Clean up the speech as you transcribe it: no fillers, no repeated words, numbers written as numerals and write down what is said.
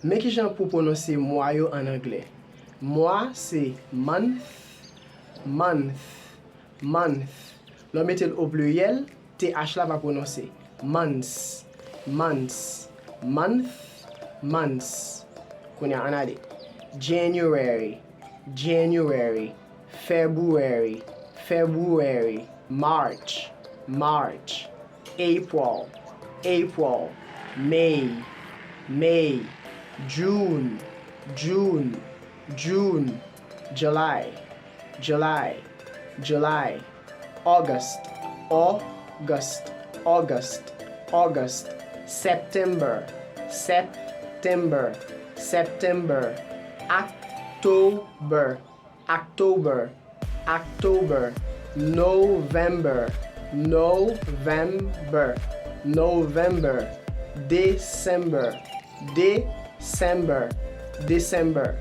Mais qui j'en pour prononcer moi yo en anglais? Moi c'est month, month, month. L'on mette au pluriel, TH là va prononcer. Months, months, month, months. Qu'on y a en allé. January, January, February, February, March, March, April, April, May, May, June, June, June, July, July, July, August, August, August, August, September, September, September, October, October, October, November, November, November, December, December, December.